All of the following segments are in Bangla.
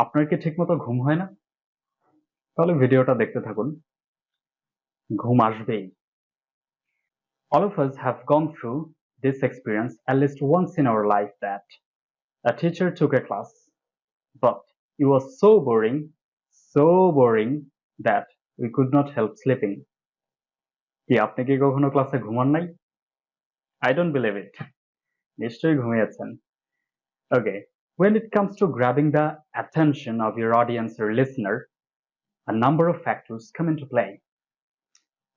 আপনার কি ঠিকমতো ঘুম হয় না? তাহলে ভিডিওটা দেখতে থাকুন। ঘুম আসবেই। All of us have gone through this experience at least once in our life that a teacher took a class, but it was so boring that we could not help sleeping. কি আপনি কি কখনো ক্লাসে ঘুমান নাই? I don't believe it. নিশ্চয়ই ঘুমিয়েছেন। Okay. When it comes to grabbing the attention of your audience or listener, a number of factors come into play.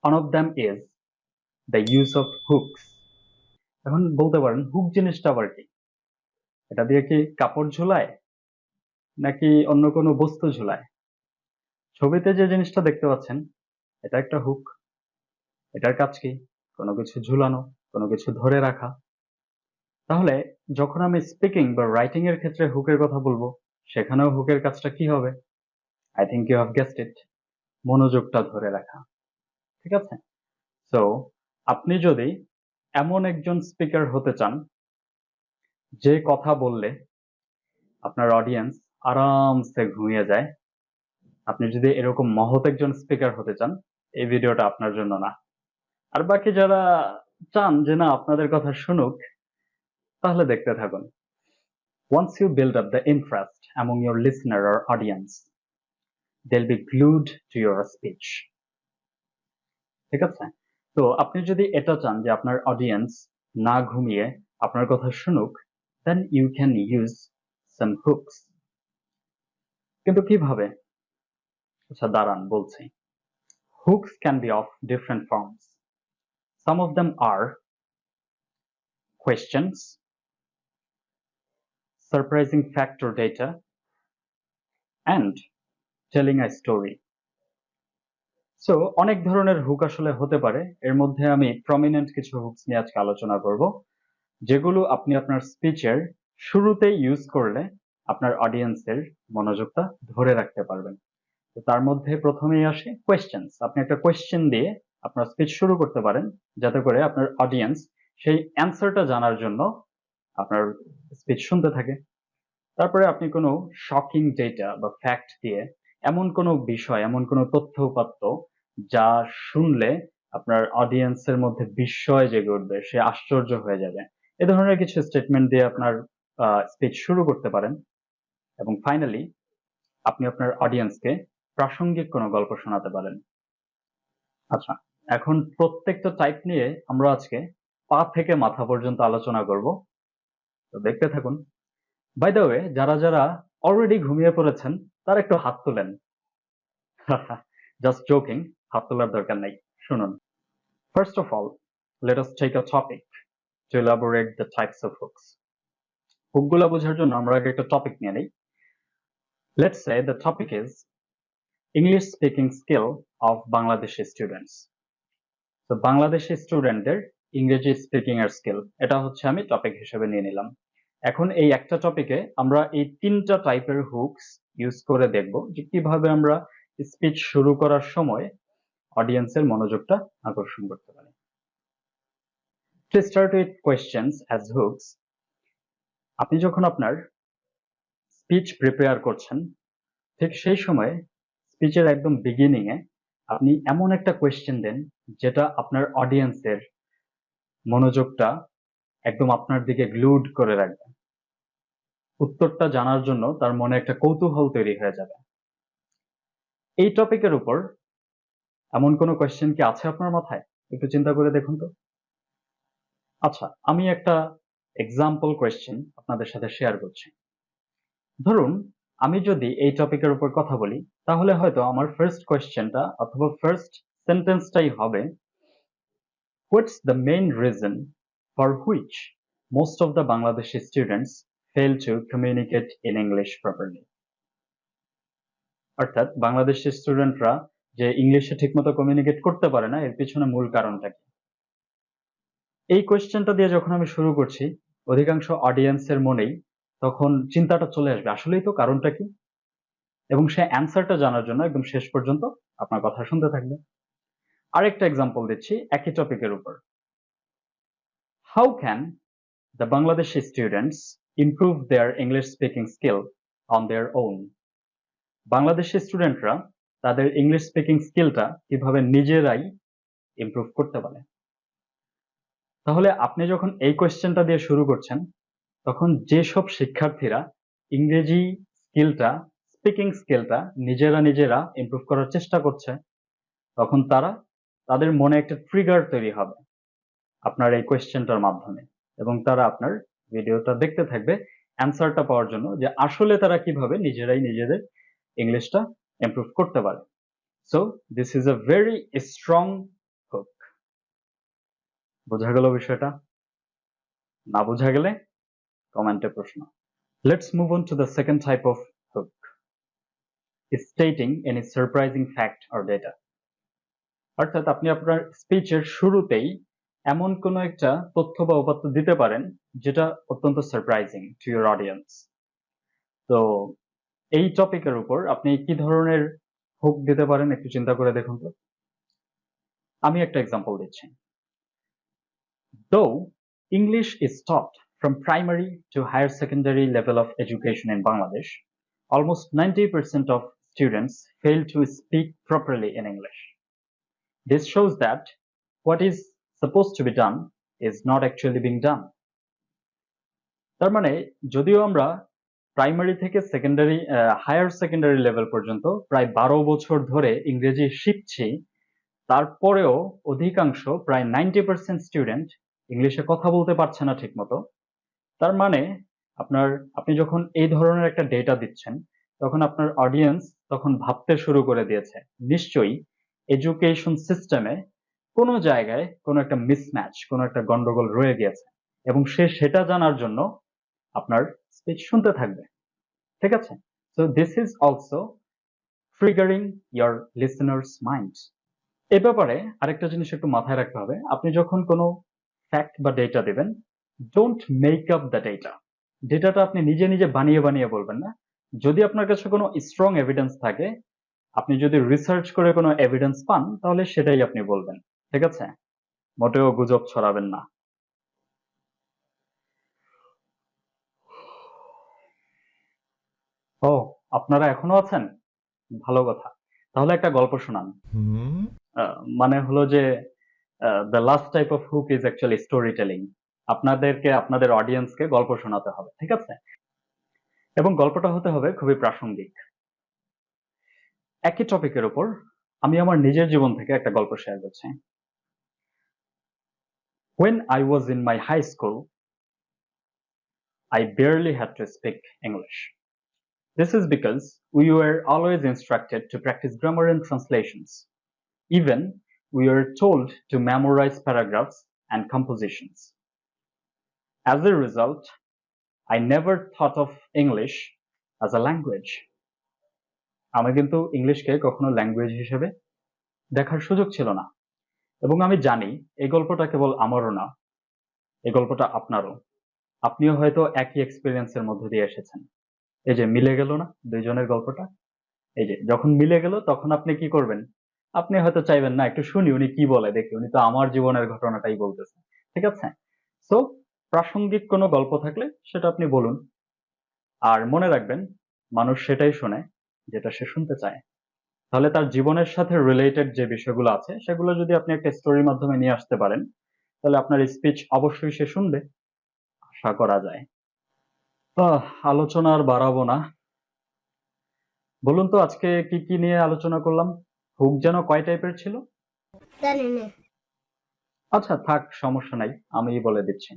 One of them is the use of hooks. এখন বলতে পারেন হুক জিনিসটা আবার কি? এটা দিয়ে কি কাপড় ঝুলায় নাকি অন্য কোনো বস্তু ঝুলায়? ছবিতে যে জিনিসটা দেখতে পাচ্ছেন এটা একটা হুক। এটার কাজ কি? কোনো কিছু ঝুলানো, কোনো কিছু ধরে রাখা। তাহলে যখন আমি স্পিকিং বা রাইটিং এর ক্ষেত্রে হুকের কথা বলবো, সেখানেও হুকের কাজটা কি হবে? I think you have guessed it. মনোযোগটা ধরে রাখা। ঠিক আছে? সো আপনি যদি এমন একজন স্পিকার হতে চান যে কথা বললে আপনার অডিয়েন্স আরামসে ঘুমিয়ে যায়, আপনি যদি এরকম মহৎ একজন স্পিকার হতে চান, এই ভিডিওটা আপনার জন্য না। আর বাকি যারা চান যে না আপনাদের কথা শুনুক, তাহলে দেখতে থাকুন। Once you build up the interest among your listener or audience, they'll be glued to your speech. ঠিক আছে? তো আপনি যদি এটা চান যে আপনার অডিয়েন্স না ঘুমিয়ে আপনার কথা শুনুক, then you can use some hooks. কিন্তু কিভাবে? আচ্ছা দাঁড়ান বলছি। Hooks can be of different forms. Some of them are questions, surprising fact or data, and telling a story. So অনেক ধরনের হুক আসলে হতে পারে। এর মধ্যে আমি প্রমিনেন্ট কিছু হুকস নিয়ে আজকে আলোচনা করব, যেগুলো আপনি আপনার স্পিচের শুরুতে ইউজ করলে আপনার অডিয়েন্সের মনোযোগটা ধরে রাখতে পারবেন। তো তার মধ্যে প্রথমেই আসে কোয়েশ্চেন্স। আপনি একটা কোয়েশ্চেন দিয়ে আপনার স্পিচ শুরু করতে পারেন, যাতে করে আপনার অডিয়েন্স সেই অ্যান্সারটা জানার জন্য আপনার স্পিচ শুনতে থাকে। তারপরে আপনি কোনো শকিং ডেটা বা ফ্যাক্ট দিয়ে এমন কোনো বিষয়, এমন কোনো তথ্য উপাত্ত যা শুনলে আপনার অডিয়েন্সের মধ্যে বিস্ময় জেগে উঠবে, সে আশ্চর্য হয়ে যাবে, এ ধরনের কিছু স্টেটমেন্ট দিয়ে আপনার স্পিচ শুরু করতে পারেন। এবং ফাইনালি আপনি আপনার অডিয়েন্সকে প্রাসঙ্গিক কোনো গল্প শোনাতে পারেন। আচ্ছা, এখন প্রত্যেকটা টাইপ নিয়ে আমরা আজকে পা থেকে মাথা পর্যন্ত আলোচনা করব। তো দেখতে থাকুন। বাই দ্য ওয়ে, যারা যারা অলরেডি ঘুমিয়ে পড়েছেন তারা একটু হাত তোলেন। জাস্ট জোকিং, হাত তোলার দরকার নাই। শুনুন। First of all, let us take a topic to elaborate the types of hooks. হুকগুলা বোঝার জন্য আমরা আগে একটা টপিক নিয়ে নিই। Let's say the topic is English speaking skill of Bangladeshi students. তো বাংলাদেশি স্টুডেন্টদের ইংরেজি স্পিকিং এর স্কিল, এটা হচ্ছে আমি টপিক হিসেবে নিয়ে নিলাম। এখন এই একটা টপিকে আমরা এই তিনটা টাইপের হুকস ইউজ করে দেখব যে কিভাবে আমরা স্পিচ শুরু করার সময় অডিয়েন্সের মনোযোগটা আকর্ষণ করতে পারি। To start with questions as hooks, আপনি যখন আপনার স্পিচ প্রিপেয়ার করছেন, ঠিক সেই সময় স্পিচের একদম বিগিনিং এ আপনি এমন একটা কোয়েশ্চেন দেন যেটা আপনার অডিয়েন্সের মনোযোগটা একদম আপনার দিকে গ্লুড করে রাখবে। উত্তরটা জানার জন্য তার মনে একটা কৌতূহল তৈরি হয়ে যাবে। এই টপিকের উপর এমন কোনো কোয়েশ্চেন কি আছে আপনার মাথায়? একটু চিন্তা করে দেখুন তো। আচ্ছা, আমি একটা এক্সাম্পল কোয়েশ্চেন আপনাদের সাথে শেয়ার করছি। ধরুন আমি যদি এই টপিকের উপর কথা বলি, তাহলে হয়তো আমার ফার্স্ট কোয়েশ্চেনটা অথবা ফার্স্ট সেন্টেন্সটাই হবে, what's the main reason for which most of the Bangladeshi students fail to communicate in English properly. অর্থাৎ বাংলাদেশি স্টুডেন্টরা যে ইংলিশে ঠিকমতো কমিউনিকেট করতে পারে না, এর পিছনে মূল কারণটা কি? এই কোয়েশ্চেনটা দিয়ে যখন আমি শুরু করছি, অধিকাংশ অডিয়েন্সের মনেই তখন চিন্তাটা চলে আসবে, আসলেই তো কারণটা কি? এবং সে অ্যান্সারটা জানার জন্য একদম শেষ পর্যন্ত আপনার কথা শুনতে থাকবে। আরেকটা এক্সাম্পল দিচ্ছি একই টপিকের উপর। How can the Bangladeshi students improve there English speaking skill on their own? Bangladeshi স্টুডেন্টরা তাদের ইংলিশ স্পিকিং স্কিলটা কিভাবে নিজেরাই ইমপ্রুভ করতে পারে। তাহলে আপনি যখন এই কোয়েশ্চেনটা দিয়ে শুরু করছেন, তখন যেসব শিক্ষার্থীরা ইংরেজি স্কিলটা, স্পিকিং স্কিলটা নিজেরা ইমপ্রুভ করার চেষ্টা করছে, তখন তাদের মনে একটা ট্রিগার তৈরি হবে আপনার এই কোয়েশ্চেনটার মাধ্যমে, এবং তারা আপনার ভিডিওটা দেখতে থাকবে অ্যান্সারটা পাওয়ার জন্য, যে আসলে তারা কিভাবে নিজেরাই নিজেদের ইংলিশটা ইমপ্রুভ করতে পারে। So this is a very strong hook. বোঝা গেল বিষয়টা? না বোঝা গেলে কমেন্টে প্রশ্ন। Let's move on to the second type of hook, stating any surprising fact or data. অর্থাৎ আপনি আপনার স্পিচের শুরুতেই এমন কোনো একটা তথ্য বা উপাত্ত দিতে পারেন যেটা অত্যন্ত সারপ্রাইজিং টু ইউর অডিয়েন্স। তো এই টপিকের উপর আপনি কি ধরনের হুক দিতে পারেন একটু চিন্তা করে দেখুন তো। আমি একটা এক্সাম্পল দিচ্ছি। Though English is taught from primary to higher secondary level of education in Bangladesh, almost 90% of students fail to speak properly in English. This shows that what is supposed to be done is not actually being done. তার মানে যদিও আমরা প্রাইমারি থেকে সেকেন্ডারি, হায়ার সেকেন্ডারি লেভেল পর্যন্ত প্রায় 12 বছর ধরে ইংরেজি শিখছি, তারপরেও অধিকাংশ প্রায় 90% স্টুডেন্ট ইংলিশে কথা বলতে পারছে না ঠিক মতো। তার মানে আপনি যখন এই ধরনের একটা ডেটা দিচ্ছেন, তখন আপনার অডিয়েন্স তখন ভাবতে শুরু করে দিয়েছে, নিশ্চয়ই এডুকেশন সিস্টেমে কোনো জায়গায় কোনো একটা মিসম্যাচ, কোনো একটা গন্ডগোল রয়ে গিয়েছে, এবং সে সেটা জানার জন্য আপনার স্পিচ শুনতে থাকবে। ঠিক আছে? So this is also triggering your listeners mind. এ ব্যাপারে আরেকটা জিনিস একটু মাথায় রাখতে হবে, আপনি যখন কোনো ফ্যাক্ট বা ডেটা দেবেন, don't make up the data. ডেটাটা আপনি নিজে বানিয়ে বলবেন না। যদি আপনার কাছে কোনো স্ট্রং এভিডেন্স থাকে, আপনি যদি রিসার্চ করে কোনো এভিডেন্স পান, তাহলে সেটাই আপনি বলবেন। ঠিক আছে? মোটেও গুজব ছড়াবেন না। ও, আপনারা এখনো আছেন? ভালো কথা। তাহলে একটা গল্প শোনান। মানে হলো যে the last type of hook is actually story telling. আপনাদেরকে আপনাদের অডিয়েন্সকে গল্প শোনাতে হবে। ঠিক আছে? এবং গল্পটা হতে হবে খুবই প্রাসঙ্গিক। একই টপিকের উপর আমি আমার নিজের জীবন থেকে একটা গল্প শেয়ার করছি। When I was in my high school, I barely had to speak English. This is because we were always instructed to practice grammar and translations. Even we were told to memorize paragraphs and compositions. As a result, I never thought of English as a language. আমি কিন্তু ইংলিশকে কখনো ল্যাঙ্গুয়েজ হিসেবে দেখার সুযোগ ছিল না। এবং আমি জানি এই গল্পটা কেবল আমারও না, এই গল্পটা আপনারও। আপনিও হয়তো একই এক্সপিরিয়েন্সের মধ্য দিয়ে এসেছেন। এই যে মিলে গেল না দুইজনের গল্পটা? এই যে যখন মিলে গেল, তখন আপনি কি করবেন? আপনি হয়তো চাইবেন না একটু শুনি উনি কি বলে, দেখি, উনি তো আমার জীবনের ঘটনাটাই বলতেছে। ঠিক আছে? সো প্রাসঙ্গিক কোনো গল্প থাকলে সেটা আপনি বলুন। আর মনে রাখবেন, মানুষ সেটাই শোনে যেটা সে শুনতে চায়। তাহলে তার জীবনের সাথে রিলেটেড যে বিষয়গুলো আছে, সেগুলো যদি আপনি একটা স্টোরির মাধ্যমে নিয়ে আসতে পারেন, তাহলে আপনার স্পিচ অবশ্যই সে শুনবে, আশা করা যায়। আলোচনা আর বাড়াবো না। বলুন তো আজকে কি কি নিয়ে আলোচনা করলাম? হুক যেন কয় টাইপের ছিল? আচ্ছা থাক, সমস্যা নাই, আমি বলে দিচ্ছি।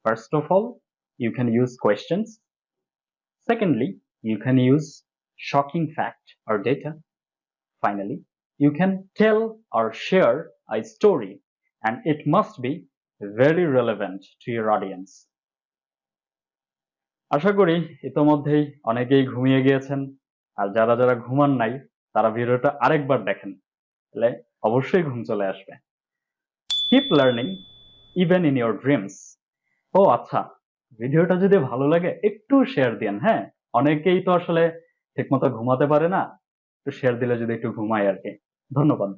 First of all, you can use questions. Secondly, you can use shocking fact or data. Finally, you can tell or share a story, and it must be very relevant to your audience. আশা করি ইতোমধ্যেই অনেকেই ঘুমিয়ে গিয়েছেন, আর যারা ঘুমান নাই তারা ভিডিওটা আরেকবার দেখেন, তাহলে অবশ্যই ঘুম চলে আসবে। Keep learning even in your dreams. ও আচ্ছা, ভিডিওটা যদি ভালো লাগে একটু শেয়ার দিন। হ্যাঁ, অনেকেই তো আসলে ঠিকমতো ঘুমাতে পারে না, একটু শেয়ার দিলে যদি একটু ঘুমায় আর কি। ধন্যবাদ।